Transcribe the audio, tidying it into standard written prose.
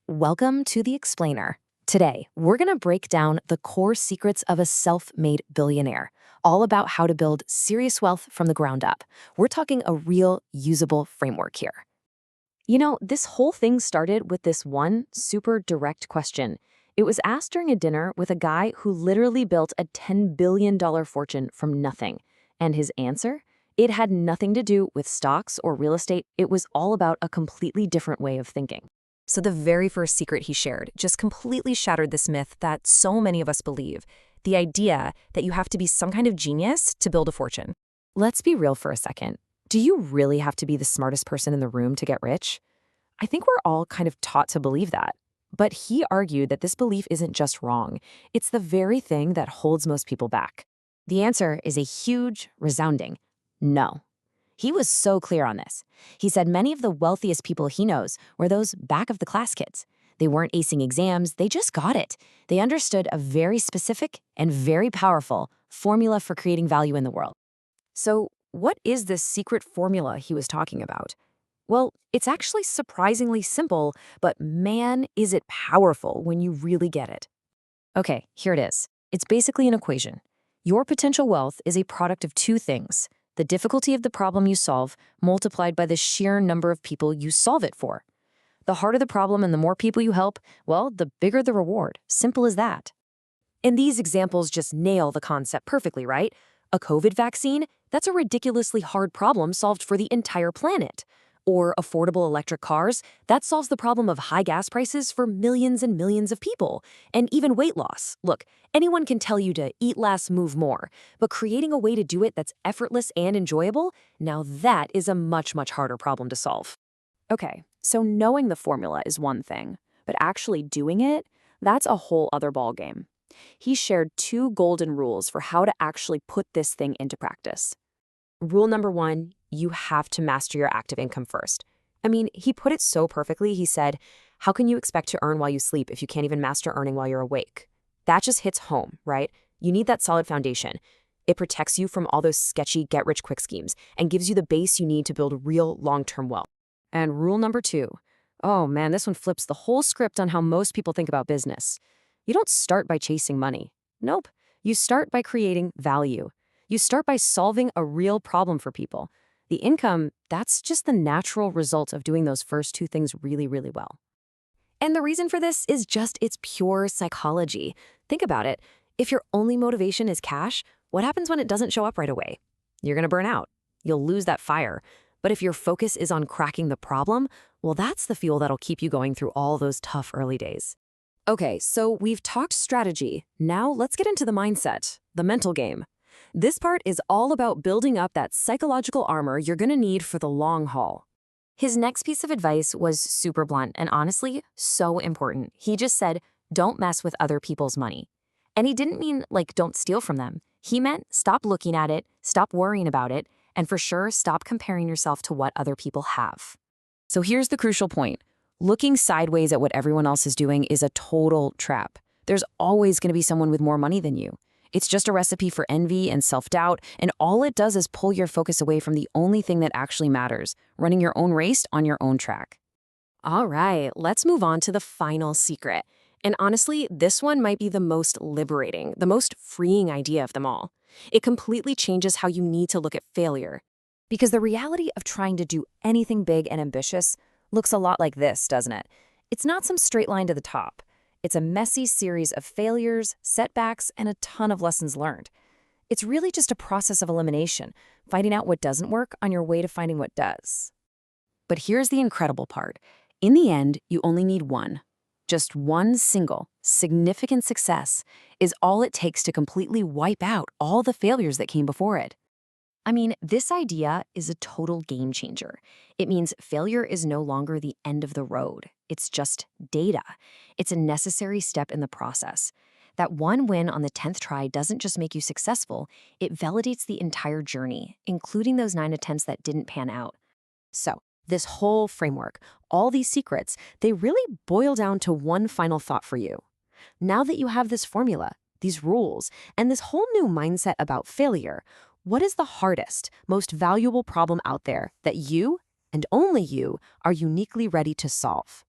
Welcome to The Explainer. Today, we're going to break down the core secrets of a self-made billionaire, all about how to build serious wealth from the ground up. We're talking a real, usable framework here. This whole thing started with this one super direct question. It was asked during a dinner with a guy who literally built a $10 billion fortune from nothing. And his answer? It had nothing to do with stocks or real estate. It was all about a completely different way of thinking. So the very first secret he shared just completely shattered this myth that so many of us believe, the idea that you have to be some kind of genius to build a fortune. Let's be real for a second. Do you really have to be the smartest person in the room to get rich? I think we're all kind of taught to believe that. But he argued that this belief isn't just wrong. It's the very thing that holds most people back. The answer is a huge, resounding no. He was so clear on this. He said many of the wealthiest people he knows were those back-of-the-class kids. They weren't acing exams, they just got it. They understood a very specific and very powerful formula for creating value in the world. So, what is this secret formula he was talking about? Well, it's actually surprisingly simple, but man, is it powerful when you really get it. Okay, here it is. It's basically an equation. Your potential wealth is a product of two things: the difficulty of the problem you solve multiplied by the sheer number of people you solve it for. The harder the problem and the more people you help, well, the bigger the reward. Simple as that. And these examples just nail the concept perfectly, right? A COVID vaccine? That's a ridiculously hard problem solved for the entire planet. Or affordable electric cars? That solves the problem of high gas prices for millions and millions of people. And even weight loss. Look, anyone can tell you to eat less, move more. But creating a way to do it that's effortless and enjoyable, now that is a much, much harder problem to solve. Okay, so knowing the formula is one thing, but actually doing it, that's a whole other ballgame. He shared two golden rules for how to actually put this thing into practice. Rule number one, you have to master your active income first. I mean, he put it so perfectly. He said, how can you expect to earn while you sleep if you can't even master earning while you're awake? That just hits home, right? You need that solid foundation. It protects you from all those sketchy get-rich-quick schemes and gives you the base you need to build real long-term wealth. And rule number two, oh man, this one flips the whole script on how most people think about business. You don't start by chasing money. Nope. You start by creating value. You start by solving a real problem for people. The income, that's just the natural result of doing those first two things really, really well. And the reason for this is just its pure psychology. Think about it. If your only motivation is cash, what happens when it doesn't show up right away? You're going to burn out. You'll lose that fire. But if your focus is on cracking the problem, well, that's the fuel that'll keep you going through all those tough early days. Okay, so we've talked strategy. Now let's get into the mindset, the mental game. This part is all about building up that psychological armor you're going to need for the long haul. His next piece of advice was super blunt and honestly, so important. He just said, don't mess with other people's money. And he didn't mean like don't steal from them. He meant stop looking at it, stop worrying about it, and for sure, stop comparing yourself to what other people have. So here's the crucial point. Looking sideways at what everyone else is doing is a total trap. There's always going to be someone with more money than you. It's just a recipe for envy and self-doubt, and all it does is pull your focus away from the only thing that actually matters, running your own race on your own track. All right, let's move on to the final secret. And honestly, this one might be the most liberating, the most freeing idea of them all. It completely changes how you need to look at failure. Because the reality of trying to do anything big and ambitious looks a lot like this, doesn't it? It's not some straight line to the top. It's a messy series of failures, setbacks, and a ton of lessons learned. It's really just a process of elimination, finding out what doesn't work on your way to finding what does. But here's the incredible part. In the end, you only need one. Just one single, significant success is all it takes to completely wipe out all the failures that came before it. I mean, this idea is a total game changer. It means failure is no longer the end of the road. It's just data. It's a necessary step in the process. That one win on the 10th try doesn't just make you successful, it validates the entire journey, including those 9 attempts that didn't pan out. So, this whole framework, all these secrets, they really boil down to one final thought for you. Now that you have this formula, these rules, and this whole new mindset about failure, what is the hardest, most valuable problem out there that you, and only you, are uniquely ready to solve?